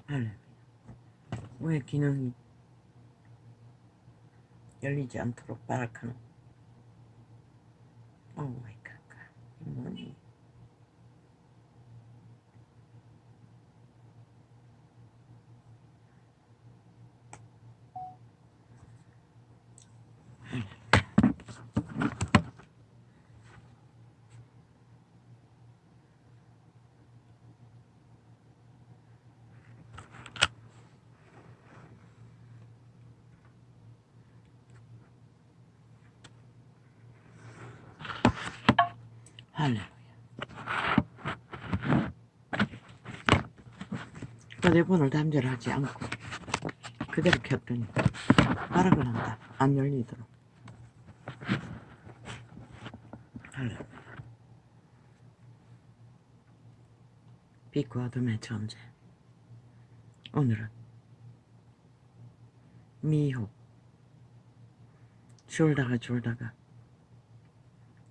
할렐루야. 왜 기능이 열리지 않도록 발악하노? 오 마이 갓. 이 뭐니? 할렐루야. 휴대폰을 단절하지 않고 그대로 켰더니 발악을 한다. 안 열리도록. 할렐루야. 빛과 어둠의 존재. 오늘은 미호. 졸다가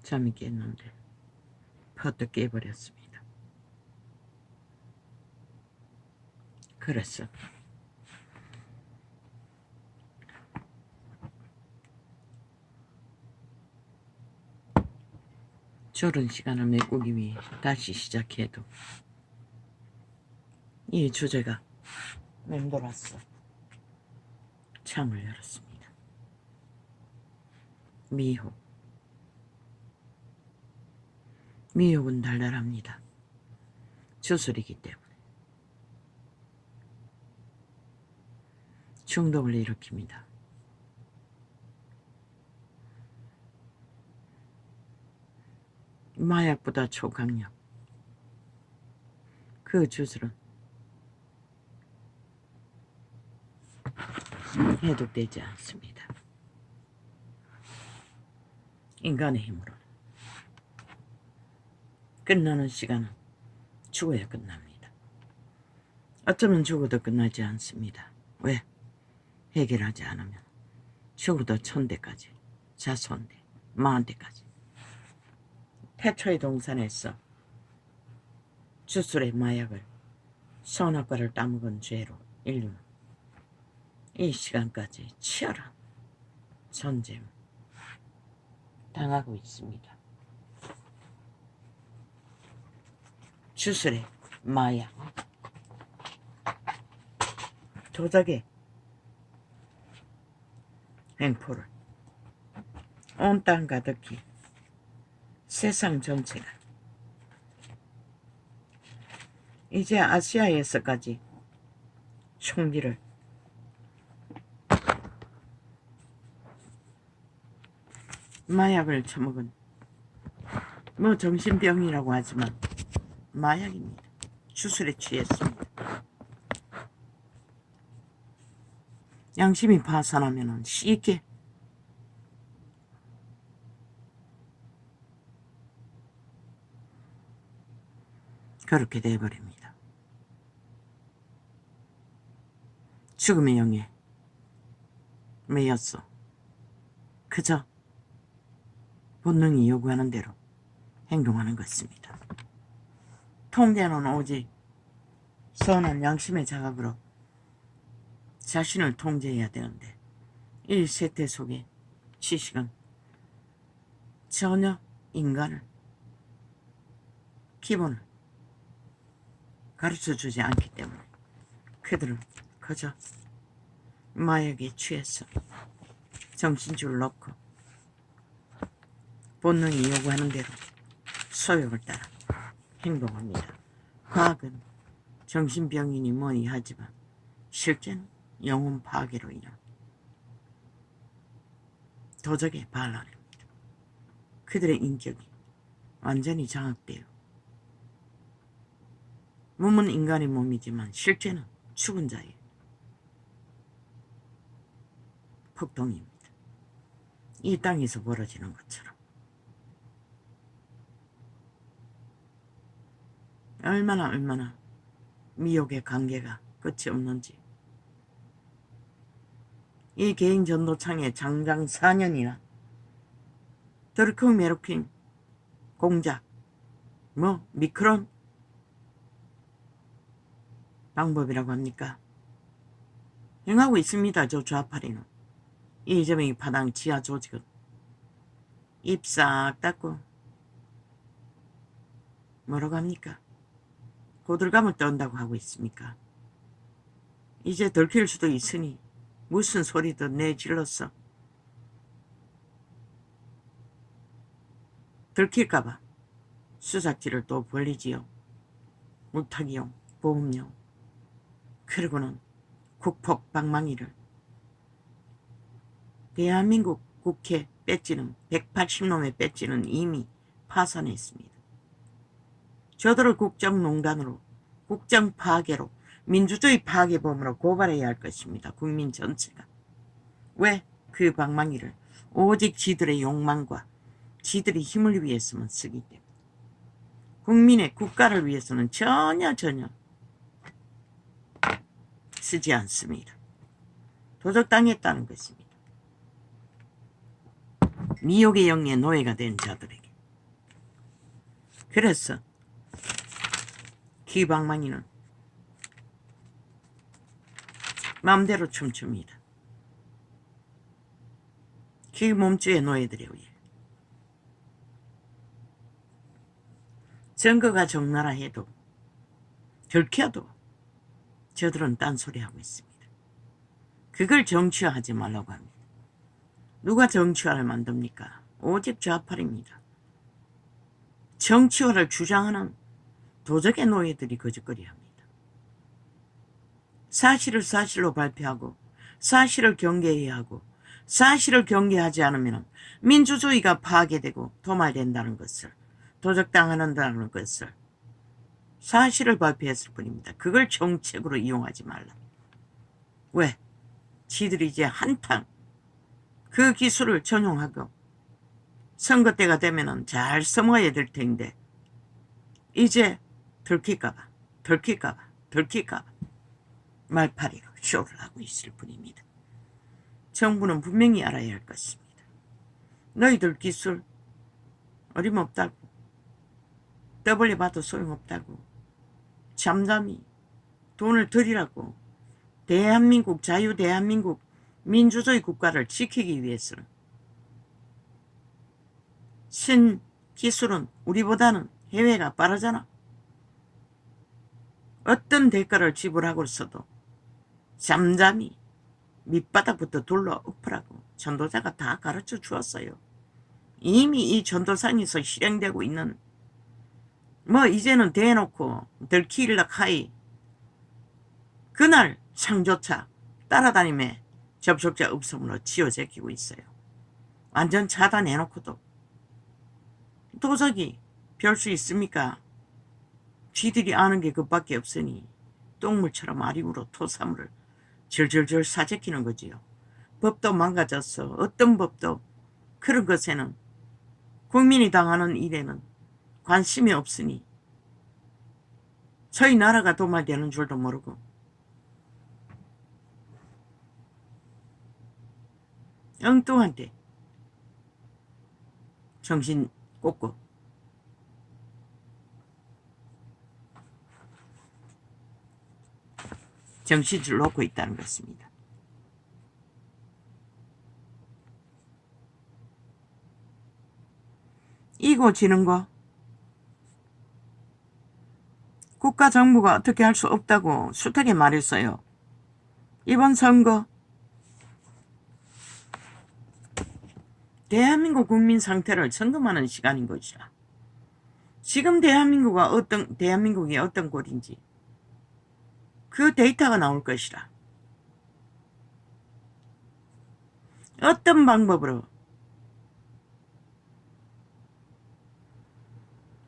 잠이 깼는데 퍼뜩 깨버렸습니다. 그랬어. 졸은 시간을 메꾸기 위해 다시 시작해도 이 주제가 맴돌았어. 창을 열었습니다. 미혹. 미혹은 달달합니다. 주술이기 때문에. 중독을 일으킵니다. 마약보다 초강력. 그 주술은 해독되지 않습니다. 인간의 힘으로 끝나는 시간은 죽어야 끝납니다. 어쩌면 죽어도 끝나지 않습니다. 왜? 해결하지 않으면 죽어도 1000대까지, 자손대, 10,000대까지. 태초의 동산에서 주술의 마약을 선악과를 따먹은 죄로 인류는 이 시간까지 치열한 전쟁을 당하고 있습니다. 주술의 마약, 도덕의 횡포를 온 땅 가득히 세상 전체가 이제 아시아에서까지 총기를 마약을 처먹은 뭐 정신병이라고 하지만 마약입니다. 주술에 취했습니다. 양심이 파산하면 쉽게 그렇게 돼버립니다. 죽음의 영에 매였어. 그저 본능이 요구하는 대로 행동하는 것입니다. 통제는 오직 선한 양심의 자각으로 자신을 통제해야 되는데 이 세태 속에 지식은 전혀 인간을 기본을 가르쳐주지 않기 때문에 그들은 그저 마약에 취해서 정신줄 놓고 본능이 요구하는 대로 소욕을 따라 행동합니다. 과학은 정신병이니 뭐니 하지만 실제는 영혼 파괴로 인한 도적의 반란입니다. 그들의 인격이 완전히 장악되어 몸은 인간의 몸이지만 실제는 죽은 자의 폭동입니다. 이 땅에서 벌어지는 것처럼 얼마나 미혹의 관계가 끝이 없는지 이 개인 전도창에 장장 4년이나 드루킹 메루킹 공작 미크론 방법이라고 합니까? 행하고 있습니다. 저 좌파리는. 이재명이 파당 지하 조직은. 입 싹 닫고 뭐라고 합니까? 고들감을 떤다고 하고 있습니까? 이제 들킬 수도 있으니 무슨 소리도 내질렀어. 들킬까봐 수사지를 또 벌리지요. 물타기용, 보험용, 그리고는 국폭 방망이를. 대한민국 국회 배지는 180놈의 배지는 이미 파산했습니다. 저들을 국정농단으로, 국정파괴로, 민주주의 파괴범으로 고발해야 할 것입니다. 국민 전체가. 왜? 그 방망이를 오직 지들의 욕망과 지들의 힘을 위해서만 쓰기 때문에. 국민의 국가를 위해서는 전혀 쓰지 않습니다. 도적당했다는 것입니다. 미혹의 영의 노예가 된 자들에게. 그래서 기방망이는 마음대로 춤춥니다. 기 몸주의 노예들에 의해. 증거가 적나라 해도 들켜도 저들은 딴소리하고 있습니다. 그걸 정치화하지 말라고 합니다. 누가 정치화를 만듭니까? 오직 좌파입니다. 정치화를 주장하는 도적의 노예들이 거짓거리합니다. 사실을 사실로 발표하고 사실을 경계해야 하고 사실을 경계하지 않으면 민주주의가 파괴되고 도말된다는 것을, 도적당한다는 것을 사실을 발표했을 뿐입니다. 그걸 정책으로 이용하지 말라. 왜? 지들이 이제 한탕 그 기술을 전용하고 선거 때가 되면 잘 써먹어야 될 텐데 이제 들킬까봐 말파리로 쇼를 하고 있을 뿐입니다. 정부는 분명히 알아야 할 것입니다. 너희들 기술 어림없다고, 떠벌려봐도 소용없다고, 잠잠히 돈을 들이라고, 대한민국, 자유대한민국 민주주의 국가를 지키기 위해서는 신기술은 우리보다는 해외가 빠르잖아. 어떤 대가를 지불하고서도 잠잠히 밑바닥부터 둘러 엎으라고 전도자가 다 가르쳐 주었어요. 이미 이 전도상에서 실행되고 있는, 이제는 대놓고 들키일락 하이 그날 상조차 따라다니며 접촉자 없음으로 치워제키고 있어요. 완전 차단해놓고도 도적이 별 수 있습니까? 쥐들이 아는 게 그밖에 없으니 똥물처럼 아리우로 토사물을 절절절 사제키는 거지요. 법도 망가졌어. 어떤 법도 그런 것에는, 국민이 당하는 일에는 관심이 없으니 저희 나라가 도말되는 줄도 모르고 엉뚱한데 정신 꽂고 정신줄 놓고 있다는 것입니다. 이고 지는 거 국가 정부가 어떻게 할 수 없다고 숱하게 말했어요. 이번 선거 대한민국 국민 상태를 점검하는 시간인 것이라. 지금 대한민국이 어떤 꼴인지 그 데이터가 나올 것이라. 어떤 방법으로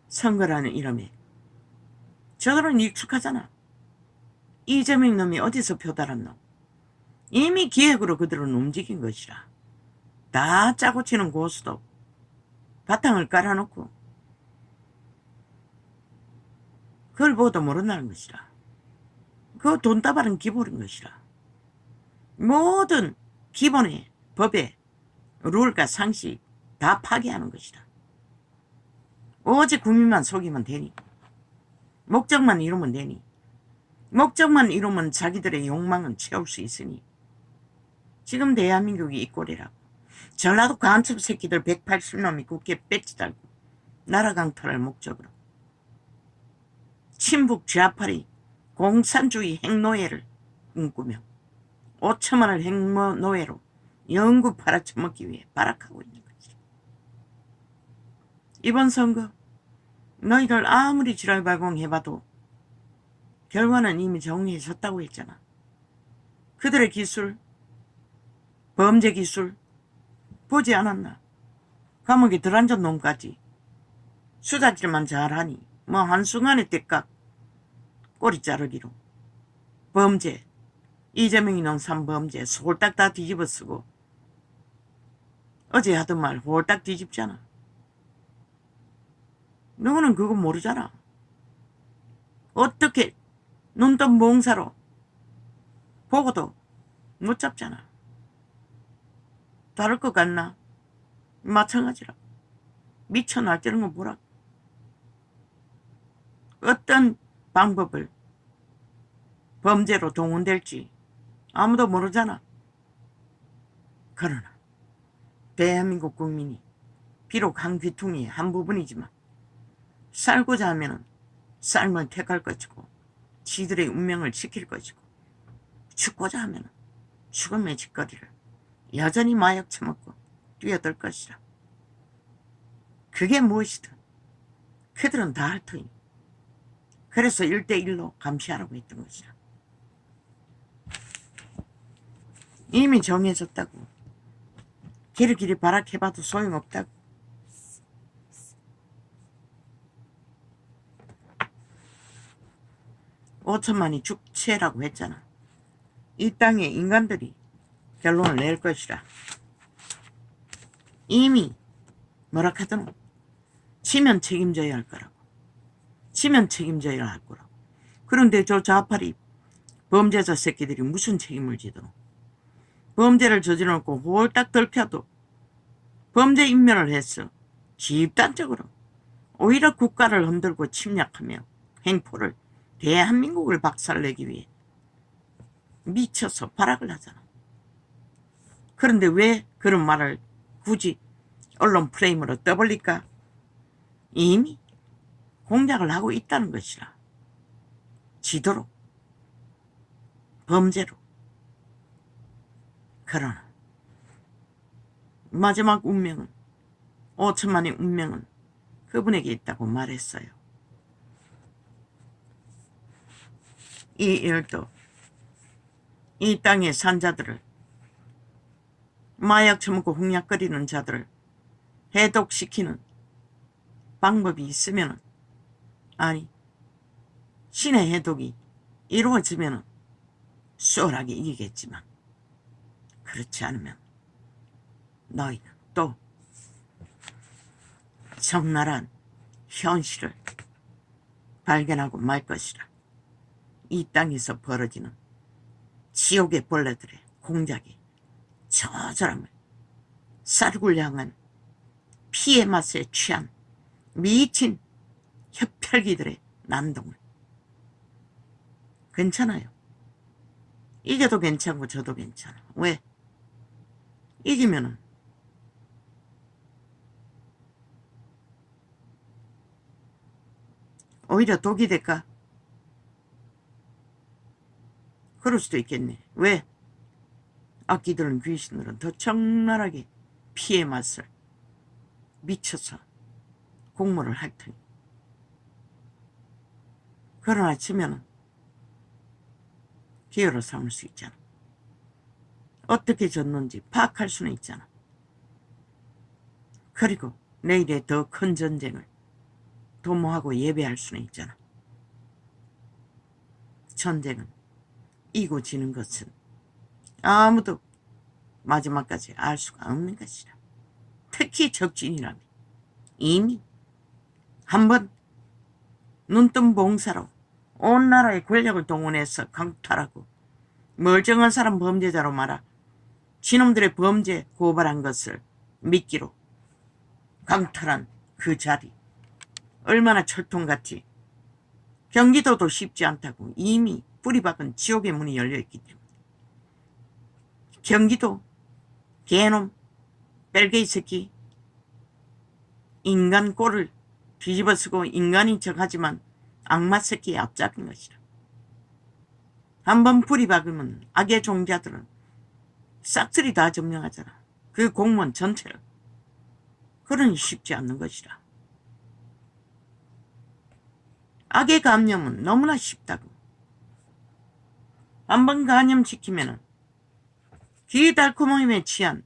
선거라는 이름에 저들은 익숙하잖아. 이재명 놈이 어디서 표달았노? 이미 기획으로 그들은 움직인 것이라. 다 짜고 치는 고수도 바탕을 깔아놓고 그걸 보도 모른다는 것이라. 그 돈다발은 기본인 것이라. 모든 기본의 법의 룰과 상식 다 파괴하는 것이라. 오직 국민만 속이면 되니, 목적만 이루면 되니, 목적만 이루면 자기들의 욕망은 채울 수 있으니 지금 대한민국이 이 꼴이라고. 전라도 간첩 새끼들 180놈이 국회 배지 달고 나라 강탈을 목적으로 친북 좌파리 공산주의 핵노예를 꿈꾸며 5천만 원을 핵노예로 영구 팔아쳐먹기 위해 발악하고 있는 거지. 이번 선거 너희들 아무리 지랄발광해봐도 결과는 이미 정리해졌다고 했잖아. 그들의 기술, 범죄 기술 보지 않았나? 감옥에 들어앉은 놈까지 수작질만 잘하니 뭐 한순간에 때깍 꼬리 자르기로 범죄, 이재명이 논 삼범죄 홀딱 다 뒤집어 쓰고 어제 하던 말 홀딱 뒤집잖아. 너는 그거 모르잖아. 어떻게 눈뜬 몽사로 보고도 못 잡잖아. 다를 것 같나? 마찬가지라. 미쳐 날뛰는 건 뭐라? 어떤 방법을 범죄로 동원될지 아무도 모르잖아. 그러나 대한민국 국민이 비록 한 귀퉁이의 한 부분이지만 살고자 하면 삶을 택할 것이고 지들의 운명을 지킬 것이고 죽고자 하면 죽음의 짓거리를 여전히 마약 처먹고 뛰어들 것이라. 그게 무엇이든 그들은 다 할 터이니 그래서 1대1로 감시하라고 했던 것이라. 이미 정해졌다고. 길이길이 발악해봐도 소용없다고. (5천만이) 죽체라고 했잖아. 이 땅에 인간들이 결론을 낼 것이라. 이미 뭐라 하더노? 치면 책임져야 할 거라고. 치면 책임져야 할 거라고. 그런데 저 좌파리 범죄자 새끼들이 무슨 책임을 지도록. 범죄를 저질러놓고 홀딱 들켜도 범죄 인멸을 했어. 집단적으로. 오히려 국가를 흔들고 침략하며 횡포를 대한민국을 박살내기 위해 미쳐서 발악을 하잖아. 그런데 왜 그런 말을 굳이 언론 프레임으로 떠벌릴까? 이미 공작을 하고 있다는 것이라. 지도로, 범죄로. 그러나 마지막 운명은 5천만의 운명은 그분에게 있다고 말했어요. 이 일도 이 땅의 산자들을 마약 처먹고 홍약거리는 자들을 해독시키는 방법이 있으면 아니 신의 해독이 이루어지면 수월하게 이기겠지만 그렇지 않으면 너희는 또 적나라한 현실을 발견하고 말 것이라. 이 땅에서 벌어지는 지옥의 벌레들의 공작이 처절함을 쌀국을 향한 피의 맛에 취한 미친 혈혈기들의 난동을. 괜찮아요. 이겨도 괜찮고 저도 괜찮아. 왜? 이기면은 오히려 독이 될까? 그럴 수도 있겠네. 왜? 악기들은 귀신들은 더 적나라하게 피의 맛을 미쳐서 공모를 할 테니. 그러나 치면은 기회로 삼을 수 있잖아. 어떻게 졌는지 파악할 수는 있잖아. 그리고 내일의 더 큰 전쟁을 도모하고 예배할 수는 있잖아. 전쟁은 이고 지는 것은 아무도 마지막까지 알 수가 없는 것이라. 특히 적진이라면 이미 한번 눈뜬 봉사로 온 나라의 권력을 동원해서 강탈하고 멀쩡한 사람 범죄자로 말아 지놈들의 범죄 고발한 것을 미끼로 강탈한 그 자리 얼마나 철통같이 경기도도 쉽지 않다고. 이미 뿌리 박은 지옥의 문이 열려있기 때문에. 경기도 개놈 뺄개이 새끼 인간 꼴을 뒤집어쓰고 인간인 척하지만 악마 새끼의 앞잡인 것이라. 한번 뿌리 박으면 악의 종자들은 싹쓸이 다 점령하잖아. 그 공무원 전체를. 그러니 쉽지 않는 것이라. 악의 감염은 너무나 쉽다고. 한번 감염시키면은 귀 달콤함에 취한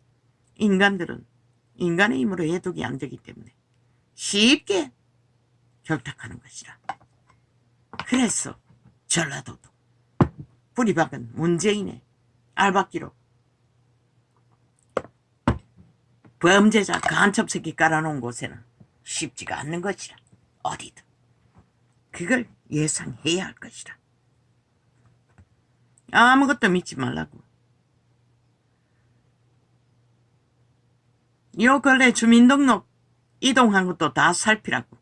인간들은 인간의 힘으로 해독이 안 되기 때문에 쉽게 결탁하는 것이라. 그래서 전라도도 뿌리박은 문재인의 알박기로 범죄자 간첩새끼 깔아놓은 곳에는 쉽지가 않는 것이라. 어디든. 그걸 예상해야 할 것이라. 아무것도 믿지 말라고. 요 근래 주민등록 이동한 것도 다 살피라고.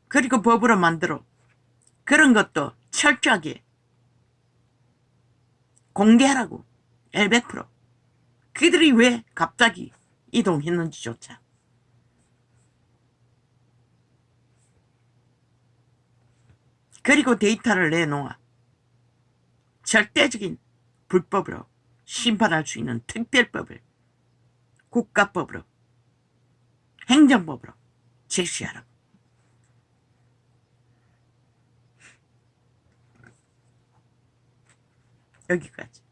그리고 법으로 만들어 그런 것도 철저하게 공개하라고. 100%. 그들이 왜 갑자기 이동했는지조차. 그리고 데이터를 내놓아 절대적인 불법으로 심판할 수 있는 특별법을 국가법으로 행정법으로 제시하라고. 여기까지.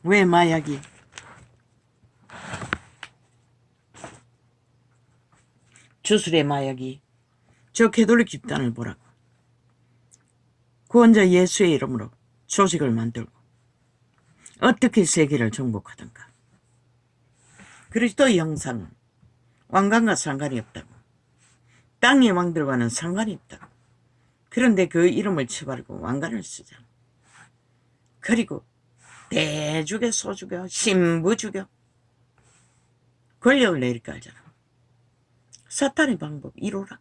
왜 마약이 주술의 마약이 저 개돌리 집단을 보라고. 구원자 예수의 이름으로 조직을 만들고 어떻게 세계를 정복하던가. 그리스도의 형상은 왕관과 상관이 없다고. 땅의 왕들과는 상관이 없다고. 그런데 그 이름을 쳐바르고 왕관을 쓰잖아. 그리고 대죽여 소죽여 신부 죽여 권력을 내리깔잖아. 사탄의 방법 1호라.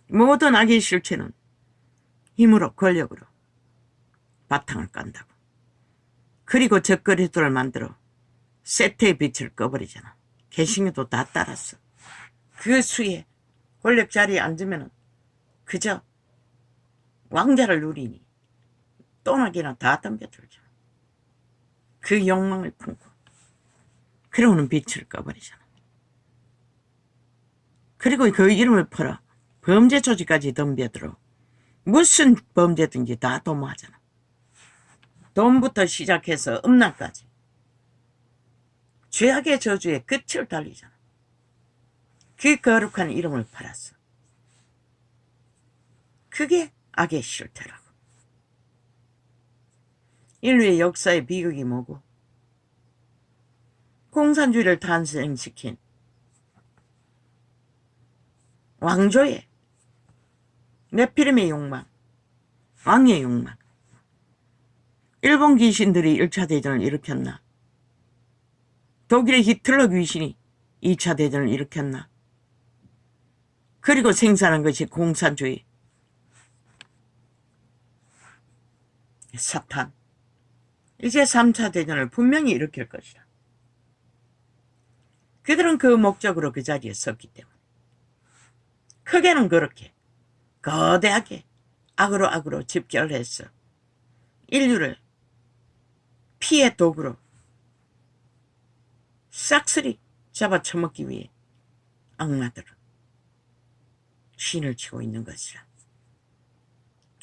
모든 악의 실체는 힘으로 권력으로 바탕을 깐다고. 그리고 저 그리스도를 만들어 세트의 빛을 꺼버리잖아. 개신교도 다 따랐어. 그 수에 권력 자리에 앉으면 그저 왕자를 누리니 또나기나 다 덤벼들잖아. 그 욕망을 품고 그러고는 빛을 꺼버리잖아. 그리고 그 이름을 팔아 범죄 조직까지 덤벼들어. 무슨 범죄든지 다 도모하잖아. 돈부터 시작해서 음란까지. 죄악의 저주에 끝을 달리잖아. 그 거룩한 이름을 팔았어. 그게 악의 실태라고. 인류의 역사의 비극이 뭐고? 공산주의를 탄생시킨 왕조의 네피림의 욕망, 왕의 욕망. 일본 귀신들이 1차 대전을 일으켰나? 독일의 히틀러 귀신이 2차 대전을 일으켰나? 그리고 생산한 것이 공산주의, 사탄. 이제 3차 대전을 분명히 일으킬 것이다. 그들은 그 목적으로 그 자리에 섰기 때문에. 크게는 그렇게 거대하게 악으로 집결해서 인류를 피의 도구로 싹쓸이 잡아쳐먹기 위해 악마들은 신을 치고 있는 것이라.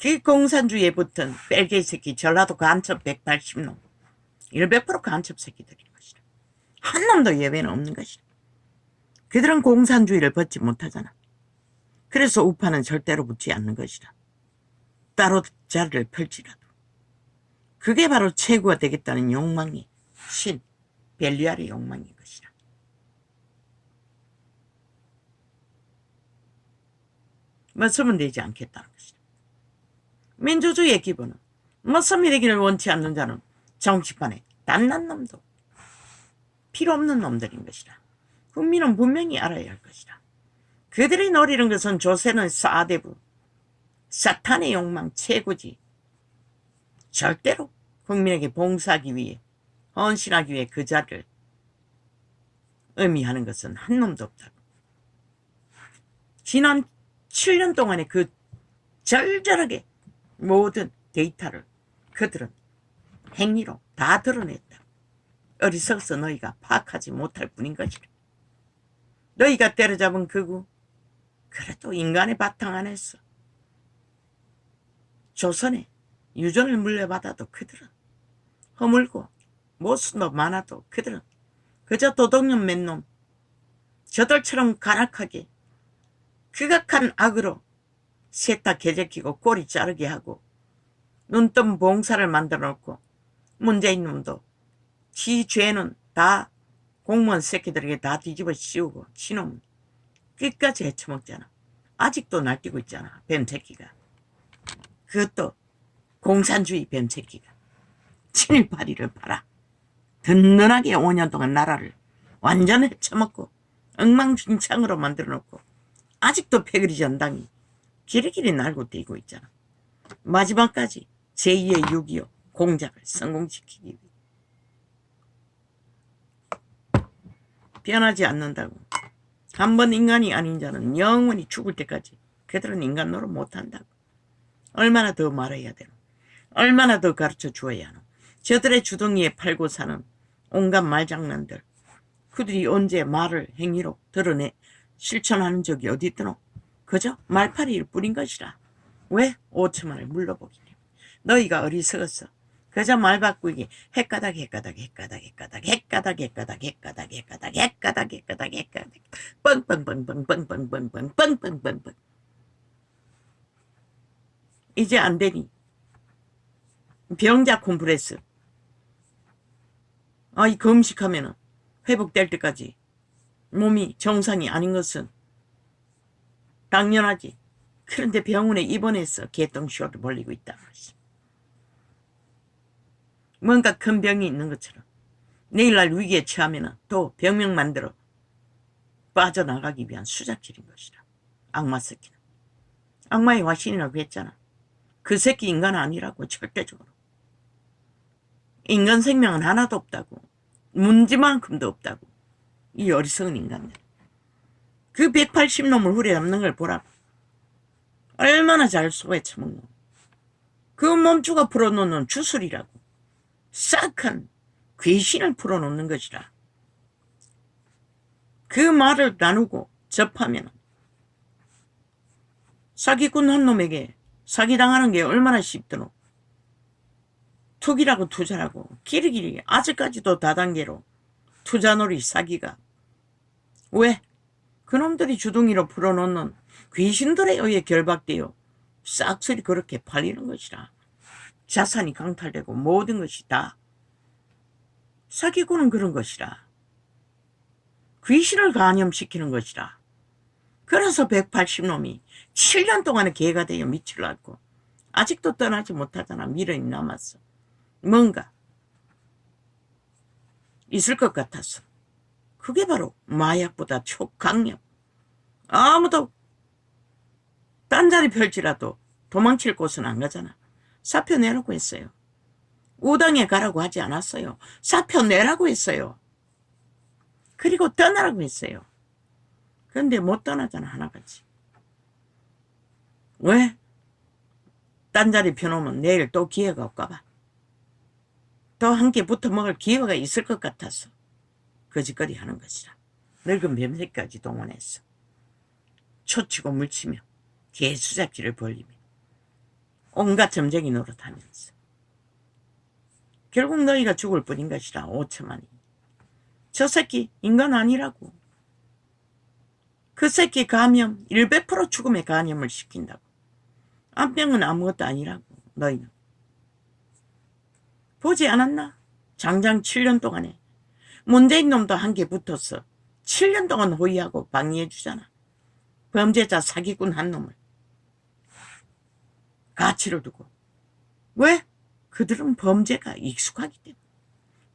그 공산주의에 붙은 뺄개이 새끼 전라도 간첩 180놈 100% 간첩 새끼들인 것이라. 한 놈도 예외는 없는 것이라. 그들은 공산주의를 벗지 못하잖아. 그래서 우파는 절대로 붙지 않는 것이라. 따로 자리를 펼치라도. 그게 바로 최고가 되겠다는 욕망이 신, 벨리알의 욕망인 것이라. 뭐 서면 되지 않겠다는 것이라. 민주주의의 기본은 머슴이 되기를 원치 않는 자는 정치판에 단난 놈도 필요 없는 놈들인 것이다. 국민은 분명히 알아야 할 것이다. 그들이 노리는 것은 조세는 사대부, 사탄의 욕망 최고지. 절대로 국민에게 봉사하기 위해, 헌신하기 위해 그 자리를 의미하는 것은 한 놈도 없다고. 지난 7년 동안의 그 절절하게 모든 데이터를 그들은 행위로 다 드러냈다. 어리석어서 너희가 파악하지 못할 뿐인 것이다. 너희가 때려잡은 그구, 그래도 인간의 바탕 안에서 조선에 유전을 물려받아도 그들은 허물고 모순도 많아도 그들은 그저 도덕년 몇 놈, 저들처럼 간악하게 극악한 악으로 셋 다 개제키고 꼬리 자르게 하고 눈뜬 봉사를 만들어 놓고 문재인 놈도 지 죄는 다 공무원 새끼들에게 다 뒤집어 씌우고 지놈은 끝까지 헤쳐먹잖아. 아직도 날뛰고 있잖아. 뱀새끼가. 그것도 공산주의 뱀새끼가. 친일파리를 팔아 든든하게 5년 동안 나라를 완전 헤쳐먹고 엉망진창으로 만들어놓고 아직도 패거리 전당이 길이길이 날고 뛰고 있잖아. 마지막까지 제2의 6.25 공작을 성공시키기 위해 변하지 않는다고. 한번 인간이 아닌 자는 영원히 죽을 때까지 그들은 인간 노릇 못한다고. 얼마나 더 말해야 되노? 얼마나 더 가르쳐 주어야 하노? 저들의 주둥이에 팔고 사는 온갖 말장난들, 그들이 언제 말을 행위로 드러내 실천하는 적이 어디 있더노? 그저 말파리일 뿐인 것이라. 왜? 5천만을 물러보기 때문에. 너희가 어리석었어. 그저 말 바꾸기 헷가닥 뻥뻥뻥뻥뻥뻥뻥뻥뻥뻥뻥뻥뻥뻥뻥 이제 안 되니 병자 콤프레스 이 금식하면은 회복될 때까지 몸이 정상이 아닌 것은 당연하지. 그런데 병원에 입원해서 개똥쇼를 벌리고 있다는 것이. 뭔가 큰 병이 있는 것처럼 내일날 위기에 처하면 또 병명 만들어 빠져나가기 위한 수작질인 것이다. 악마 새끼는. 악마의 화신이라고 했잖아. 그 새끼 인간 아니라고. 절대적으로. 인간 생명은 하나도 없다고. 문지만큼도 없다고. 이 어리석은 인간들. 그 180놈을 후려잡는 걸 보라. 얼마나 잘 소외쳐먹노. 그 몸주가 풀어놓는 주술이라고. 싹한 귀신을 풀어놓는 것이라. 그 말을 나누고 접하면 사기꾼 한 놈에게 사기당하는 게 얼마나 쉽더노. 투기라고 투자라고 길이길이 아직까지도 다단계로 투자놀이 사기가. 왜? 그놈들이 주둥이로 풀어놓는 귀신들에 의해 결박되어 싹쓸이 그렇게 팔리는 것이라. 자산이 강탈되고 모든 것이 다 사기꾼은 그런 것이라. 귀신을 감염시키는 것이라. 그래서 180놈이 7년 동안에 개가 되어 밑을 앓고 아직도 떠나지 못하잖아. 미련이 남았어. 뭔가 있을 것 같았어. 그게 바로 마약보다 초강력. 아무도 딴자리 펼치라도 도망칠 곳은 안 가잖아. 사표 내라고 했어요. 우당에 가라고 하지 않았어요. 사표 내라고 했어요. 그리고 떠나라고 했어요. 그런데 못 떠나잖아. 하나같이. 왜? 딴 자리 펴놓으면 내일 또 기회가 올까봐. 또 함께 붙어 먹을 기회가 있을 것 같아서 거짓거리 하는 것이라. 늙은 뱀새까지 동원했어. 초치고 물치며 개수잡기를 벌리며 온갖 점쟁이 노릇하면서 결국 너희가 죽을 뿐인 것이라. 5천만이. 저 새끼 인간 아니라고. 그 새끼 감염 100% 죽음에 감염을 시킨다고. 암병은 아무것도 아니라고. 너희는 보지 않았나? 장장 7년 동안에 문재인 놈도 한 개 붙었어. 7년 동안 호위하고 방해해 주잖아. 범죄자 사기꾼 한 놈을. 가치를 두고. 왜? 그들은 범죄가 익숙하기 때문에.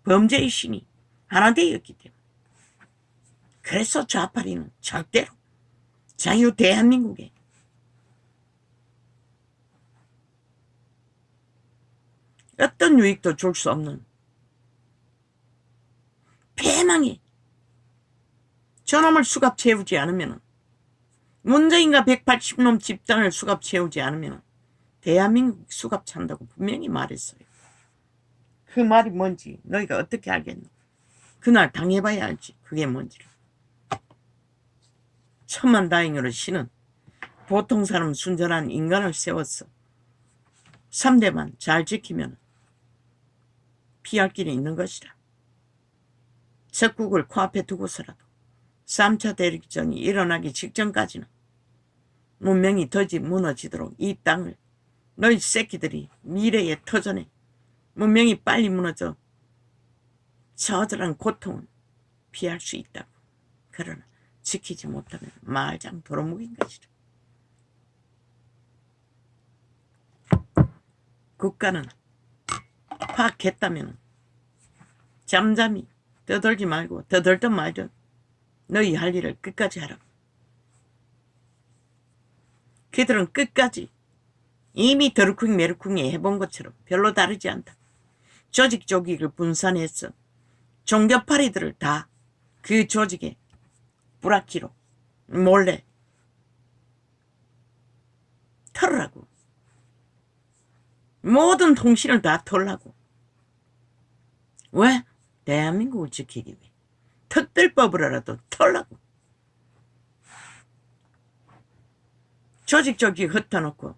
범죄의 신이 하나 되었기 때문에. 그래서 좌파리는 절대로 자유 대한민국에 어떤 유익도 줄 수 없는 패망이 저놈을 수갑 채우지 않으면, 문재인과 180놈 집단을 수갑 채우지 않으면 대한민국 수갑 찬다고 분명히 말했어요. 그 말이 뭔지 너희가 어떻게 알겠노? 그날 당해봐야 알지. 그게 뭔지를. 천만다행으로 신은 보통 사람 순전한 인간을 세웠어. 3대만 잘 지키면 피할 길이 있는 것이라. 적국을 코앞에 두고서라도 3차 대륙전이 일어나기 직전까지는 문명이 더지 무너지도록 이 땅을 너희 새끼들이 미래의 터전에 문명이 빨리 무너져 저들한 고통은 피할 수 있다고. 그러나 지키지 못하면 말장 도루묵인 것이다. 국가는 파악했다면 잠잠히 떠들지 말고 떠들든 말든 너희 할 일을 끝까지 하라고. 그들은 끝까지 이미 더루쿵 메루쿵이 해본 것처럼 별로 다르지 않다. 조직 조직을 분산해서 종교파리들을 다 그 조직에 뿌락기로 몰래 털으라고. 모든 통신을 다 털라고. 왜? 대한민국을 지키기 위해. 특별법으로라도 털라고. 조직 흩어놓고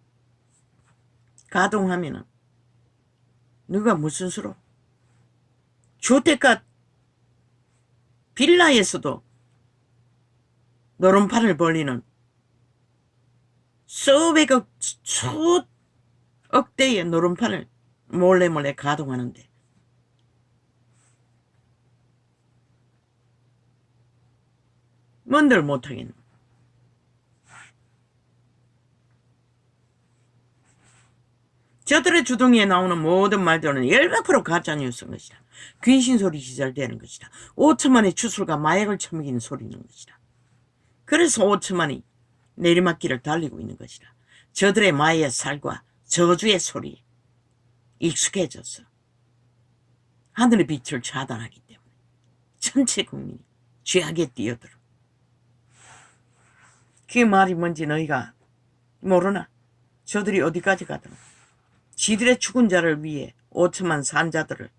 가동하면은 누가 무슨 수로? 주택가 빌라에서도 노름판을 벌리는 수백억, 수억대의 노름판을 몰래 가동하는데 뭔들 못하겠노. 저들의 주둥이에 나오는 모든 말들은 100% 가짜뉴스인 것이다. 귀신소리 시절되는 것이다. 5천만의 주술과 마약을 처먹이는 소리는 것이다. 그래서 5천만이 내리막길을 달리고 있는 것이다. 저들의 마의 살과 저주의 소리에 익숙해져서 하늘의 빛을 차단하기 때문에 전체 국민이 죄악에 뛰어들어. 그 말이 뭔지 너희가 모르나? 저들이 어디까지 가든 지들의 죽은 자를 위해 5천만 산자들을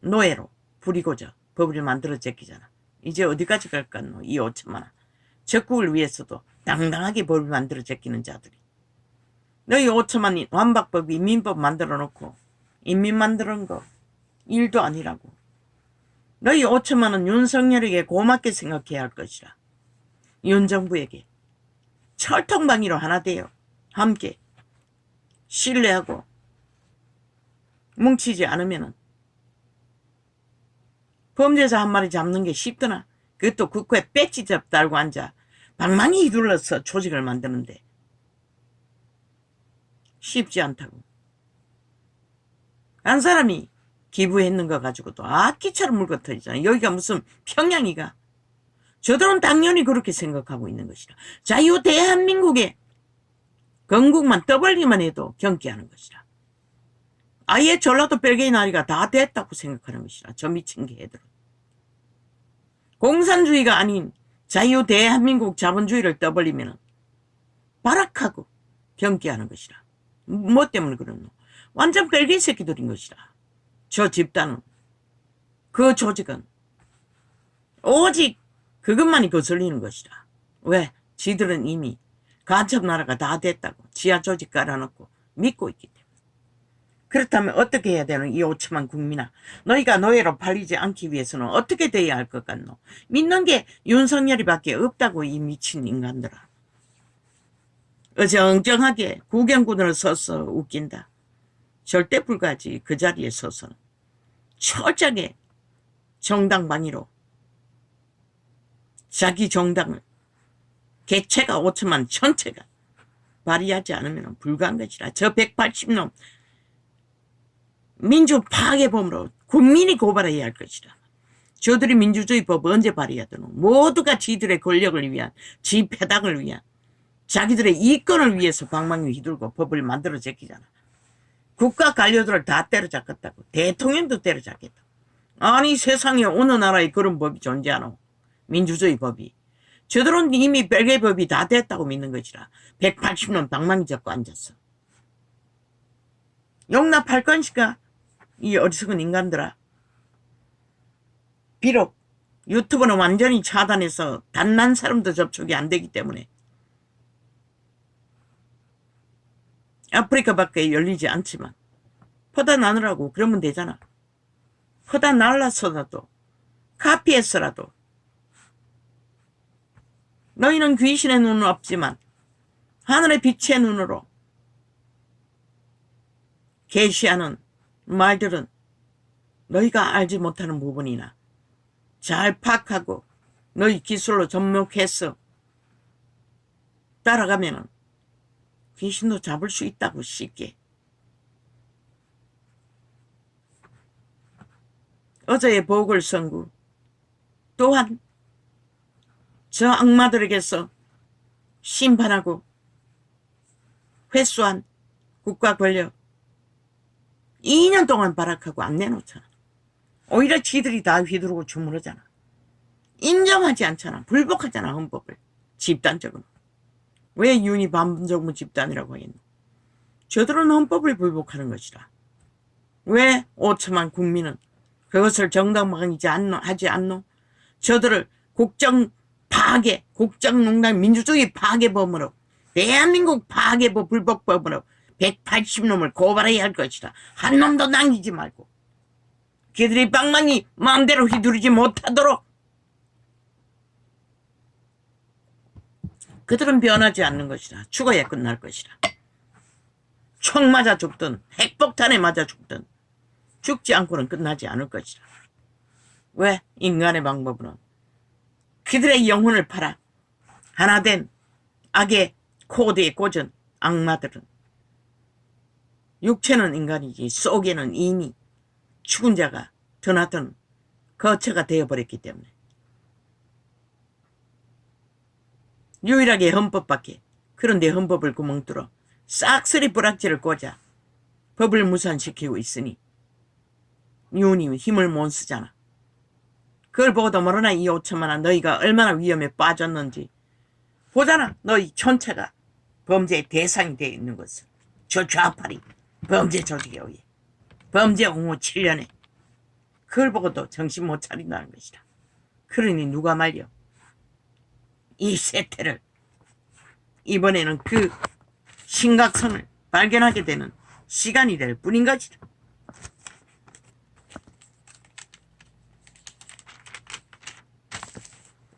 노예로 부리고자 법을 만들어 제끼잖아. 이제 어디까지 갈까노? 이 5천만아. 적국을 위해서도 당당하게 법을 만들어 제끼는 자들이. 너희 5천만이 완박법, 인민법 만들어 놓고 인민 만드는 거 일도 아니라고. 너희 5천만은 윤석열에게 고맙게 생각해야 할 것이라. 윤 정부에게 철통방위로 하나 되어 함께 신뢰하고 뭉치지 않으면 범죄자 한 마리 잡는 게 쉽더나. 그것도 국회에 배지 달고 앉아 방망이 휘둘러서 조직을 만드는데 쉽지 않다고. 한 사람이 기부했는 거 가지고도 악기처럼 물고 터지잖아. 여기가 무슨 평양이가. 저들은 당연히 그렇게 생각하고 있는 것이다. 자유 대한민국에 건국만 떠벌기만 해도 경기하는 것이다. 아예 전라도 별개의 나리가 다 됐다고 생각하는 것이다. 저 미친 개들은. 공산주의가 아닌 자유 대한민국 자본주의를 떠벌리면 발악하고 경기하는 것이다. 뭐 때문에 그러노? 완전 별개의 새끼들인 것이다. 저 집단은, 그 조직은 오직 그것만이 거슬리는 것이다. 왜? 지들은 이미 간첩 나라가 다 됐다고 지하 조직 깔아놓고 믿고 있기 때문에. 그렇다면 어떻게 해야 되는 이 5천만 국민아. 너희가 노예로 팔리지 않기 위해서는 어떻게 돼야 할 것 같노? 믿는 게 윤석열이밖에 없다고 이 미친 인간들아. 어정쩡하게 구경꾼으로 서서 웃긴다. 절대 불가지. 그 자리에 서서는 철저하게 정당방위로 자기 정당을 개체가 5천만 전체가 발의하지 않으면 불가한 것이라. 저 180놈 민주 파괴범으로 국민이 고발해야 할 것이라. 저들이 민주주의 법 언제 발의하더노. 모두가 지들의 권력을 위한, 지 패당을 위한, 자기들의 이권을 위해서 방망이 휘둘고 법을 만들어 제끼잖아. 국가 관료들을 다 때려잡겠다고. 대통령도 때려잡겠다. 아니 세상에 어느 나라에 그런 법이 존재하노. 민주주의 법이. 저들은 이미 별개의 법이 다 됐다고 믿는 것이라. 180년 방망이 잡고 앉았어. 용납할 건시까 이 어리석은 인간들아. 비록 유튜브는 완전히 차단해서 단난 사람도 접촉이 안 되기 때문에 아프리카밖에 열리지 않지만 퍼다 나누라고 그러면 되잖아. 퍼다 날라서라도 카피해서라도 너희는 귀신의 눈은 없지만 하늘의 빛의 눈으로 계시하는 말들은 너희가 알지 못하는 부분이나 잘 파악하고 너희 기술로 접목해서 따라가면은 귀신도 잡을 수 있다고 쉽게. 어제의 보궐선거 또한 저 악마들에게서 심판하고 회수한 국가 권력 2년 동안 발악하고 안 내놓잖아. 오히려 지들이 다 휘두르고 주무르잖아. 인정하지 않잖아. 불복하잖아. 헌법을. 집단적으로. 왜 윤희 반정부 집단이라고 하겠노. 저들은 헌법을 불복하는 것이라. 왜 5천만 국민은 그것을 정당화하지 않노. 저들을 국정 파괴, 국정농단 민주주의 파괴범으로 대한민국 파괴법 불복법으로 180놈을 고발해야 할 것이다. 한 놈도 남기지 말고 그들이 방망이 마음대로 휘두르지 못하도록. 그들은 변하지 않는 것이다. 죽어야 끝날 것이다. 총 맞아 죽든 핵폭탄에 맞아 죽든 죽지 않고는 끝나지 않을 것이다. 왜? 인간의 방법으로는 그들의 영혼을 팔아 하나된 악의 코드에 꽂은 악마들은 육체는 인간이지 속에는 이미 죽은 자가 드나든 거처가 되어버렸기 때문에 유일하게 헌법밖에. 그런데 헌법을 구멍 뚫어 싹쓸이 불악질을 꽂아 법을 무산시키고 있으니 윤이 힘을 못 쓰잖아. 그걸 보고도 모르나 이 5천만 원 너희가 얼마나 위험에 빠졌는지 보잖아. 너희 전체가 범죄의 대상이 되어 있는 것을. 저 좌파리 범죄 조직에 의해 범죄 옹호 7년에 그걸 보고도 정신 못 차린다는 것이다. 그러니 누가 말려. 이 세태를 이번에는 그 심각성을 발견하게 되는 시간이 될 뿐인 것이다.